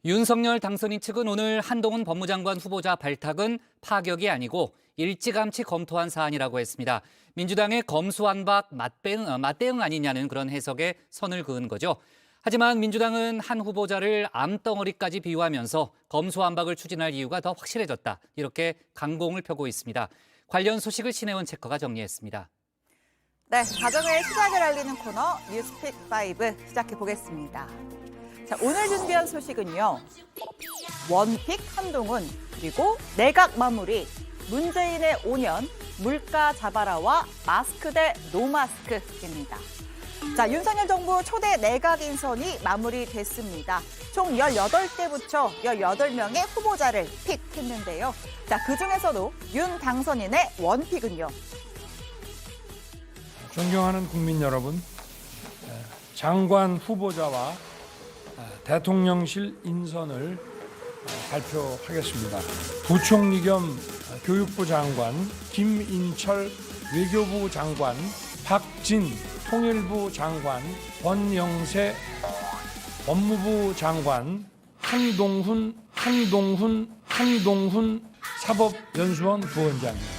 윤석열 당선인 측은 오늘 한동훈 법무장관 후보자 발탁은 파격이 아니고 일찌감치 검토한 사안이라고 했습니다. 민주당의 검수완박 맞대응 아니냐는 그런 해석에 선을 그은 거죠. 하지만 민주당은 한 후보자를 암덩어리까지 비유하면서 검수완박을 추진할 이유가 더 확실해졌다. 이렇게 강공을 펴고 있습니다. 관련 소식을 신혜원 체커가 정리했습니다. 네, 가정의 시작을 알리는 코너 뉴스픽5 시작해 보겠습니다. 자, 오늘 준비한 소식은요. 원픽 한동훈, 그리고 내각 마무리, 문재인의 5년, 물가 잡아라와 마스크 대 노마스크입니다. 자, 윤석열 정부 초대 내각 인선이 마무리됐습니다. 총 18대 부처 18명의 후보자를 픽했는데요. 자, 그중에서도 윤 당선인의 원픽은요. 존경하는 국민 여러분, 장관 후보자와 대통령실 인선을 발표하겠습니다. 부총리 겸 교육부 장관, 김인철 외교부 장관, 박진 통일부 장관, 권영세 법무부 장관, 한동훈 사법연수원 부원장입니다.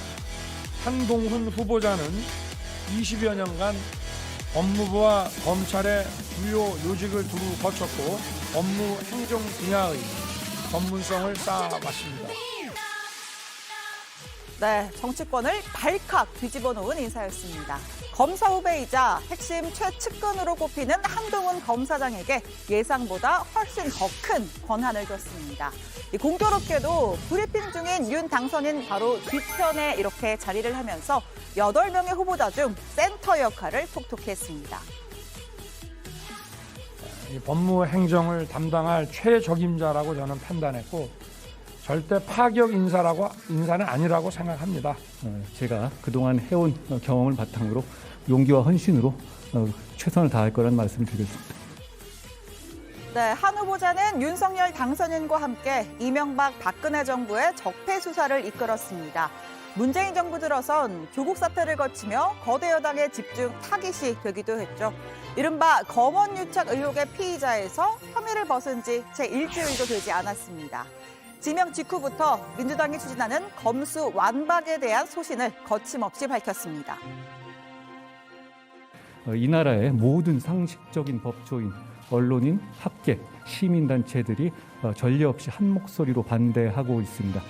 한동훈 후보자는 20여 년간 법무부와 검찰의 주요 요직을 두루 거쳤고 업무 행정 분야의 전문성을 쌓아왔습니다. 네, 정치권을 발칵 뒤집어 놓은 인사였습니다. 검사 후배이자 핵심 최측근으로 꼽히는 한동훈 검사장에게 예상보다 훨씬 더 큰 권한을 줬습니다. 공교롭게도 브리핑 중인 윤 당선인 바로 뒤편에 이렇게 자리를 하면서 8명의 후보자 중 센터 역할을 톡톡히 했습니다. 법무 행정을 담당할 최적임자라고 저는 판단했고 절대 파격 인사는 아니라고 생각합니다. 제가 그동안 해온 경험을 바탕으로 용기와 헌신으로 최선을 다할 거라는 말씀을 드리겠습니다. 네, 한 후보자는 윤석열 당선인과 함께 이명박 박근혜 정부의 적폐 수사를 이끌었습니다. 문재인 정부 들어선 조국 사태를 거치며 거대 여당의 집중 타깃이 되기도 했죠. 이른바 검언 유착 의혹의 피의자에서 혐의를 벗은 지 채 일주일도 되지 않았습니다. 지명 직후부터 민주당이 추진하는 검수 완박에 대한 소신을 거침없이 밝혔습니다. 이 나라의 모든 상식적인 법조인, 언론인, 학계, 시민단체들이 전례 없이 한 목소리로 반대하고 있습니다.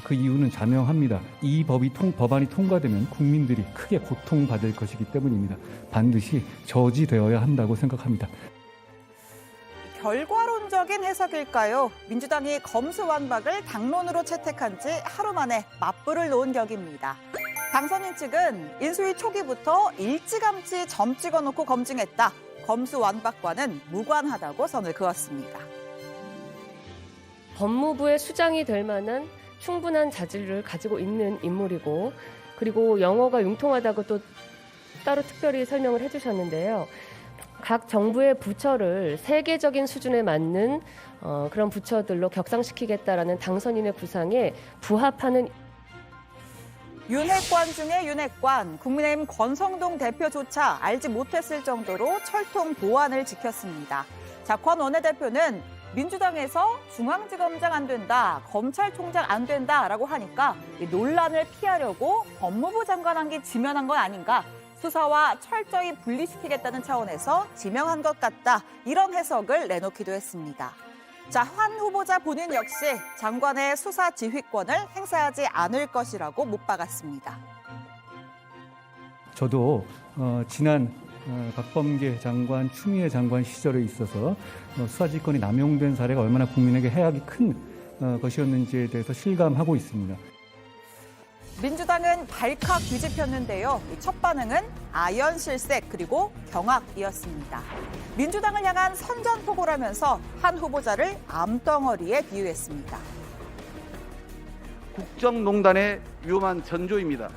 그 이유는 자명합니다. 이 법안이 통과되면 국민들이 크게 고통받을 것이기 때문입니다. 반드시 저지되어야 한다고 생각합니다. 결과론적인 해석일까요? 민주당이 검수완박을 당론으로 채택한 지 하루 만에 맞불을 놓은 격입니다. 당선인 측은 인수위 초기부터 일찌감치 점 찍어놓고 검증했다. 검수완박과는 무관하다고 선을 그었습니다. 법무부의 수장이 될 만한 충분한 자질을 가지고 있는 인물이고, 그리고 영어가 융통하다고 또 따로 특별히 설명을 해주셨는데요. 각 정부의 부처를 세계적인 수준에 맞는 그런 부처들로 격상시키겠다라는 당선인의 구상에 부합하는 윤핵관 중에 윤핵관, 국민의힘 권성동 대표조차 알지 못했을 정도로 철통 보안을 지켰습니다. 자, 권 원내대표는 민주당에서 중앙지검장 안 된다, 검찰총장 안 된다라고 하니까 이 논란을 피하려고 법무부 장관 한게 지명한 건 아닌가, 수사와 철저히 분리시키겠다는 차원에서 지명한 것 같다, 이런 해석을 내놓기도 했습니다. 자, 한 후보자 본인 역시 장관의 수사 지휘권을 행사하지 않을 것이라고 못 박았습니다. 저도 지난 박범계 장관, 추미애 장관 시절에 있어서 수사지휘권이 남용된 사례가 얼마나 국민에게 해악이 큰 것이었는지에 대해서 실감하고 있습니다. 민주당은 발칵 뒤집혔는데요. 첫 반응은 아연실색 그리고 경악이었습니다. 민주당을 향한 선전포고라면서 한 후보자를 암덩어리에 비유했습니다. 국정농단의 위험한 전조입니다.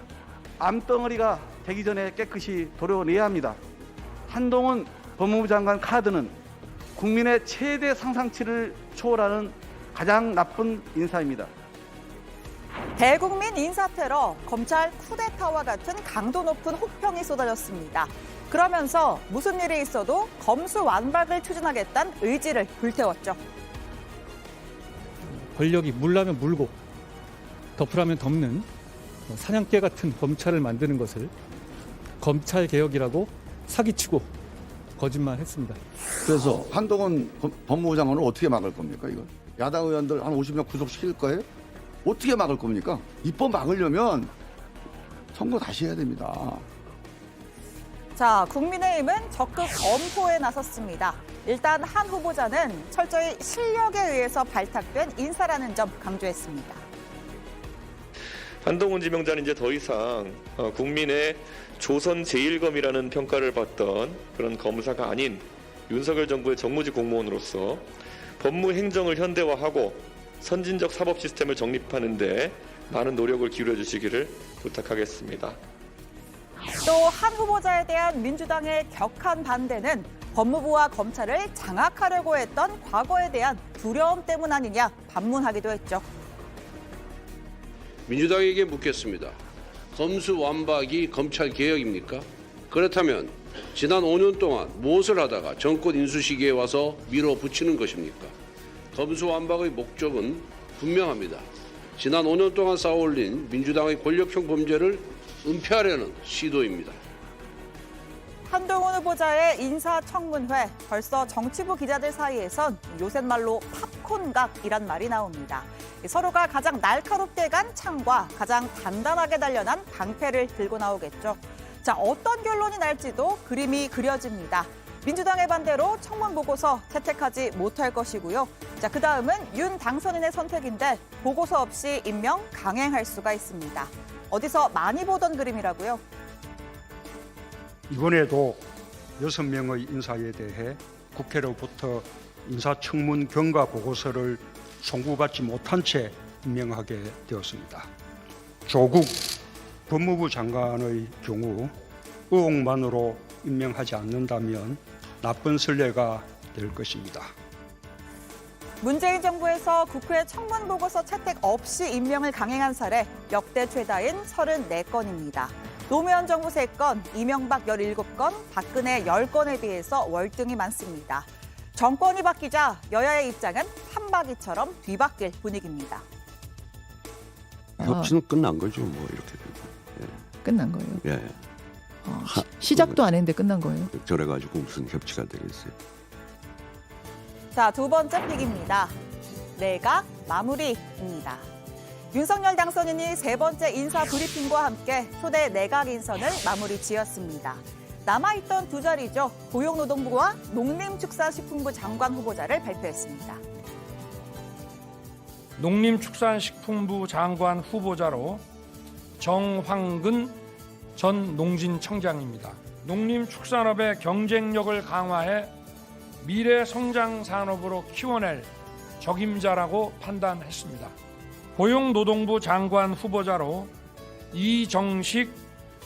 암덩어리가 되기 전에 깨끗이 도려내야 합니다. 한동훈 법무부 장관 카드는 국민의 최대 상상치를 초월하는 가장 나쁜 인사입니다. 대국민 인사테러, 검찰 쿠데타와 같은 강도 높은 혹평이 쏟아졌습니다. 그러면서 무슨 일이 있어도 검수완박을 추진하겠다는 의지를 불태웠죠. 권력이 물라면 물고 덮으라면 덮는 사냥개 같은 검찰을 만드는 것을 검찰 개혁이라고 사기치고 거짓말했습니다. 그래서 한동훈 법무부 장관을 어떻게 막을 겁니까, 이거? 야당 의원들 한 50명 구속시킬 거예요? 어떻게 막을 겁니까? 입법 막으려면 선거 다시 해야 됩니다. 자, 국민의힘은 적극 검토에 나섰습니다. 일단 한 후보자는 철저히 실력에 의해서 발탁된 인사라는 점 강조했습니다. 한동훈 지명자는 이제 더 이상 국민의 조선 제1검이라는 평가를 받던 그런 검사가 아닌 윤석열 정부의 정무직 공무원으로서 법무 행정을 현대화하고 선진적 사법 시스템을 정립하는 데 많은 노력을 기울여 주시기를 부탁하겠습니다. 또 한 후보자에 대한 민주당의 격한 반대는 법무부와 검찰을 장악하려고 했던 과거에 대한 두려움 때문 아니냐 반문하기도 했죠. 민주당에게 묻겠습니다. 검수완박이 검찰 개혁입니까? 그렇다면 지난 5년 동안 무엇을 하다가 정권 인수 시기에 와서 밀어붙이는 것입니까? 검수완박의 목적은 분명합니다. 지난 5년 동안 쌓아올린 민주당의 권력형 범죄를 은폐하려는 시도입니다. 한동훈 후보자의 인사청문회, 벌써 정치부 기자들 사이에선 요새 말로 팝콘각이란 말이 나옵니다. 서로가 가장 날카롭게 간 창과 가장 단단하게 단련한 방패를 들고 나오겠죠. 자, 어떤 결론이 날지도 그림이 그려집니다. 민주당의 반대로 청문 보고서 채택하지 못할 것이고요. 자, 그다음은 윤 당선인의 선택인데 보고서 없이 임명 강행할 수가 있습니다. 어디서 많이 보던 그림이라고요? 이번에도 6명의 인사에 대해 국회로부터 인사청문 경과 보고서를 송구받지 못한 채 임명하게 되었습니다. 조국 법무부 장관의 경우 의혹만으로 임명하지 않는다면 나쁜 선례가 될 것입니다. 문재인 정부에서 국회 청문 보고서 채택 없이 임명을 강행한 사례 역대 최다인 34건입니다. 노무현 정부 3건, 이명박 17건, 박근혜 10건에 비해서 월등히 많습니다. 정권이 바뀌자 여야의 입장은 판박이처럼 뒤바뀔 분위기입니다. 협치는 끝난 거죠, 뭐 이렇게 되고. 예. 끝난 거예요? 예. 시작도 안 했는데 끝난 거예요? 저래가지고 무슨 협치가 되겠어요? 자, 두 번째 픽입니다. 내각 마무리입니다. 윤석열 당선인이 세 번째 인사 브리핑과 함께 초대 내각 인선을 마무리 지었습니다. 남아있던 두 자리죠. 고용노동부와 농림축산식품부 장관 후보자를 발표했습니다. 농림축산식품부 장관 후보자로 정황근 전 농진청장입니다. 농림축산업의 경쟁력을 강화해 미래 성장 산업으로 키워낼 적임자라고 판단했습니다. 고용노동부 장관 후보자로 이정식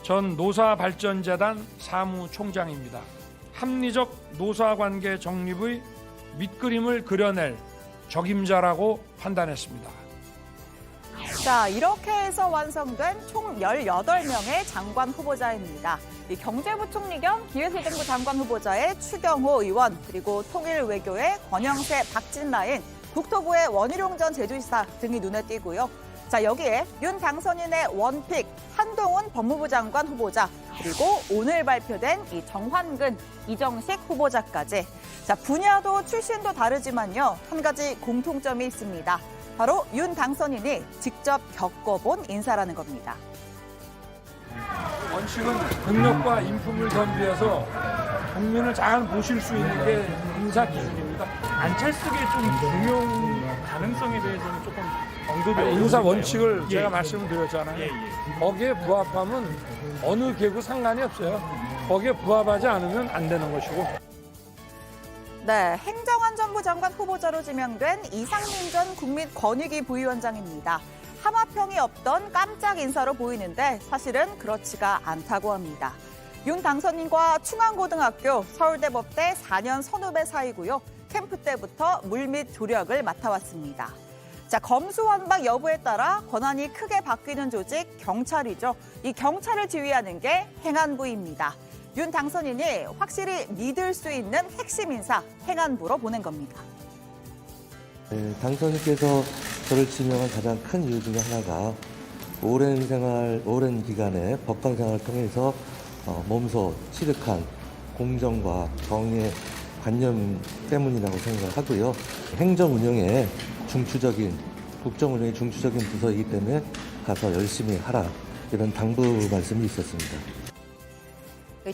전 노사발전재단 사무총장입니다. 합리적 노사관계 정립의 밑그림을 그려낼 적임자라고 판단했습니다. 자, 이렇게 해서 완성된 총 18명의 장관 후보자입니다. 이 경제부총리 겸 기획재정부 장관 후보자의 추경호 의원, 그리고 통일외교의 권영세, 박진라인, 국토부의 원희룡 전 제주지사 등이 눈에 띄고요. 자, 여기에 윤 당선인의 원픽 한동훈 법무부 장관 후보자, 그리고 오늘 발표된 이 정환근, 이정식 후보자까지. 자, 분야도 출신도 다르지만요. 한 가지 공통점이 있습니다. 바로 윤 당선인이 직접 겪어본 인사라는 겁니다. 원칙은 능력과 인품을 겸비해서 국민을 잘 모실 수 있는 게 인사 기준입니다. 안철수계 좀 중용 가능성에 대해서는 조금 언급이 인사 원칙을 제가 말씀을 드렸잖아요. 예. 거기에 부합하면 어느 계고 상관이 없어요. 거기에 부합하지 않으면 안 되는 것이고. 네, 행정안전부 장관 후보자로 지명된 이상민 전 국민권익위 부위원장입니다. 하마평이 없던 깜짝 인사로 보이는데 사실은 그렇지가 않다고 합니다. 윤 당선인과 충안고등학교, 서울대법대 4년 선후배 사이고요. 캠프 때부터 물밑 조력을 맡아왔습니다. 자, 검수완박 여부에 따라 권한이 크게 바뀌는 조직 경찰이죠. 이 경찰을 지휘하는 게 행안부입니다. 윤 당선인이 확실히 믿을 수 있는 핵심 인사 행안부로 보낸 겁니다. 당선인께서 저를 지명한 가장 큰 이유 중에 하나가 오랜 기간의 법관 생활을 통해서 몸소 취득한 공정과 정의의 관념 때문이라고 생각하고요. 행정 운영에 국정 운영에 중추적인 부서이기 때문에 가서 열심히 하라, 이런 당부 말씀이 있었습니다.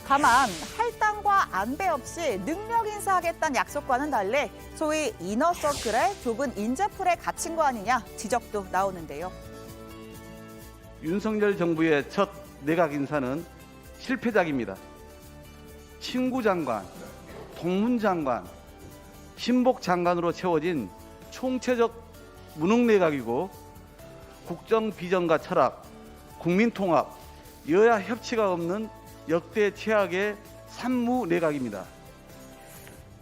다만 할당과 안배 없이 능력 인사하겠다는 약속과는 달리 소위 이너서클의 좁은 인재풀에 갇힌 거 아니냐 지적도 나오는데요. 윤석열 정부의 첫 내각 인사는 실패작입니다. 친구장관, 동문장관, 신복장관으로 채워진 총체적 무능내각이고 국정 비전과 철학, 국민통합, 여야 협치가 없는 역대 최악의 산무내각입니다.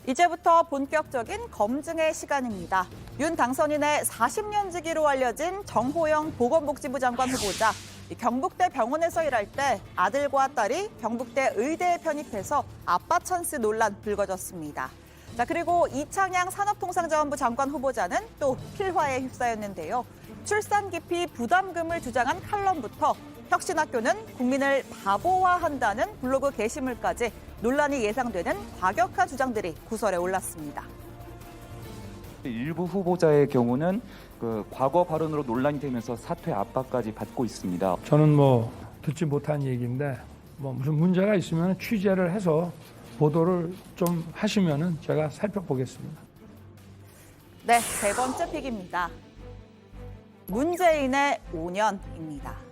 이제부터 본격적인 검증의 시간입니다. 윤 당선인의 40년 지기로 알려진 정호영 보건복지부 장관 후보자. 경북대 병원에서 일할 때 아들과 딸이 경북대 의대에 편입해서 아빠 찬스 논란 불거졌습니다. 자, 그리고 이창양 산업통상자원부 장관 후보자는 또 필화에 휩싸였는데요. 출산 기피 부담금을 주장한 칼럼부터 혁신학교는 국민을 바보화한다는 블로그 게시물까지 논란이 예상되는 과격한 주장들이 구설에 올랐습니다. 일부 후보자의 경우는 과거 발언으로 논란이 되면서 사퇴 압박까지 받고 있습니다. 저는 듣지 못한 얘기인데 무슨 문제가 있으면 취재를 해서 보도를 좀 하시면은 제가 살펴보겠습니다. 네, 세 번째 픽입니다. 문재인의 5년입니다.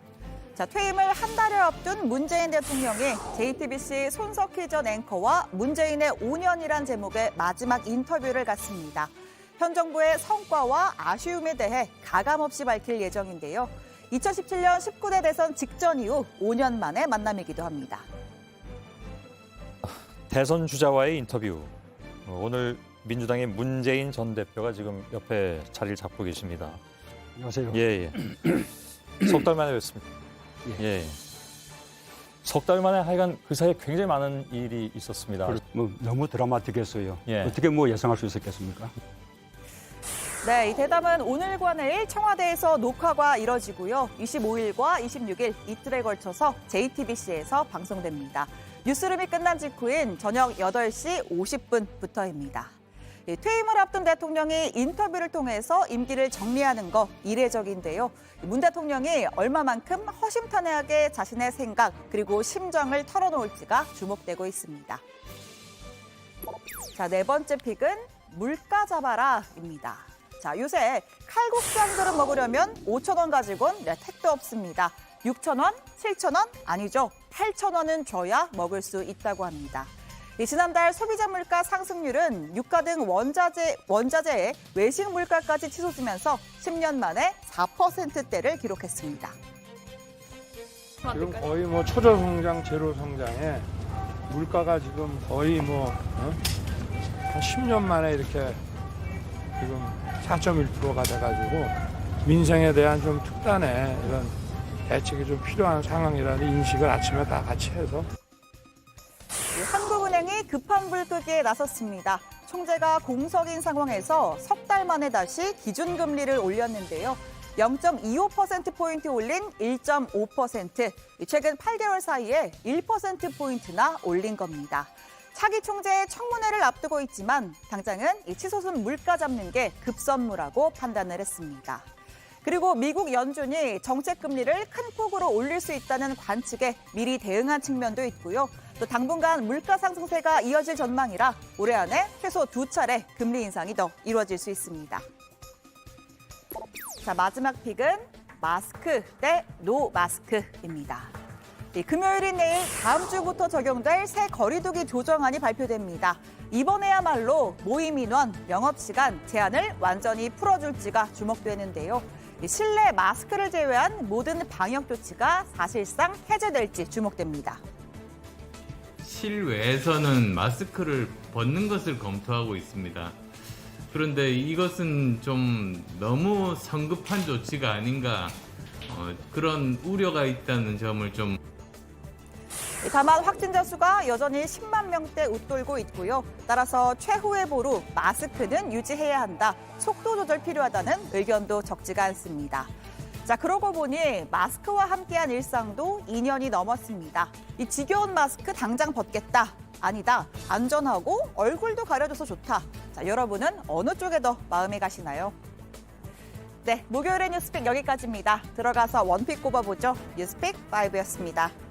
자, 퇴임을 한 달여 앞둔 문재인 대통령이 JTBC 손석희 전 앵커와 문재인의 5년이란 제목의 마지막 인터뷰를 갖습니다. 현 정부의 성과와 아쉬움에 대해 가감없이 밝힐 예정인데요. 2017년 19대 대선 직전 이후 5년 만의 만남이기도 합니다. 대선 주자와의 인터뷰. 오늘 민주당의 문재인 전 대표가 지금 옆에 자리를 잡고 계십니다. 안녕하세요. 예. 석 달 만에 뵙습니다. 예. 석 달 만에 하여간 그 사이에 굉장히 많은 일이 있었습니다. 너무 드라마틱했어요. 예. 어떻게 예상할 수 있었겠습니까? 네, 이 대담은 오늘과 내일 청와대에서 녹화가 이뤄지고요. 25일과 26일 이틀에 걸쳐서 JTBC에서 방송됩니다. 뉴스룸이 끝난 직후인 저녁 8시 50분부터입니다. 퇴임을 앞둔 대통령이 인터뷰를 통해서 임기를 정리하는 거 이례적인데요. 문 대통령이 얼마만큼 허심탄회하게 자신의 생각 그리고 심정을 털어놓을지가 주목되고 있습니다. 자, 네 번째 픽은 물가 잡아라입니다. 자, 요새 칼국수 한 그릇 먹으려면 5,000원 가지고는 택도 없습니다. 6,000원, 7,000원? 아니죠. 8,000원은 줘야 먹을 수 있다고 합니다. 지난달 소비자 물가 상승률은 유가 등 원자재의 외식 물가까지 치솟으면서 10년 만에 4%대를 기록했습니다. 지금 거의 초저 성장, 제로 성장에 물가가 지금 거의 한 10년 만에 이렇게 지금 4.1%가 돼가지고 민생에 대한 좀 특단의 이런 대책이 좀 필요한 상황이라는 인식을 아침에 다 같이 해서. 한국은행이 급한 불 끄기에 나섰습니다. 총재가 공석인 상황에서 석 달 만에 다시 기준금리를 올렸는데요. 0.25%포인트 올린 1.5%, 최근 8개월 사이에 1%포인트나 올린 겁니다. 차기 총재의 청문회를 앞두고 있지만 당장은 이 치솟은 물가 잡는 게 급선무라고 판단을 했습니다. 그리고 미국 연준이 정책 금리를 큰 폭으로 올릴 수 있다는 관측에 미리 대응한 측면도 있고요. 또 당분간 물가 상승세가 이어질 전망이라 올해 안에 최소 2차례 금리 인상이 더 이루어질 수 있습니다. 자, 마지막 픽은 마스크 대 노 마스크입니다. 금요일인 내일 다음 주부터 적용될 새 거리두기 조정안이 발표됩니다. 이번에야말로 모임 인원, 영업시간 제한을 완전히 풀어줄지가 주목되는데요. 실내 마스크를 제외한 모든 방역 조치가 사실상 해제될지 주목됩니다. 실외에서는 마스크를 벗는 것을 검토하고 있습니다. 그런데 이것은 좀 너무 성급한 조치가 아닌가 그런 우려가 있다는 점을 좀. 다만 확진자 수가 여전히 10만 명대 웃돌고 있고요. 따라서 최후의 보루 마스크는 유지해야 한다. 속도 조절 필요하다는 의견도 적지가 않습니다. 자, 그러고 보니 마스크와 함께한 일상도 2년이 넘었습니다. 이 지겨운 마스크 당장 벗겠다. 아니다. 안전하고 얼굴도 가려줘서 좋다. 자, 여러분은 어느 쪽에 더 마음이 가시나요? 네, 목요일의 뉴스픽 여기까지입니다. 들어가서 원픽 꼽아보죠. 뉴스픽 5였습니다.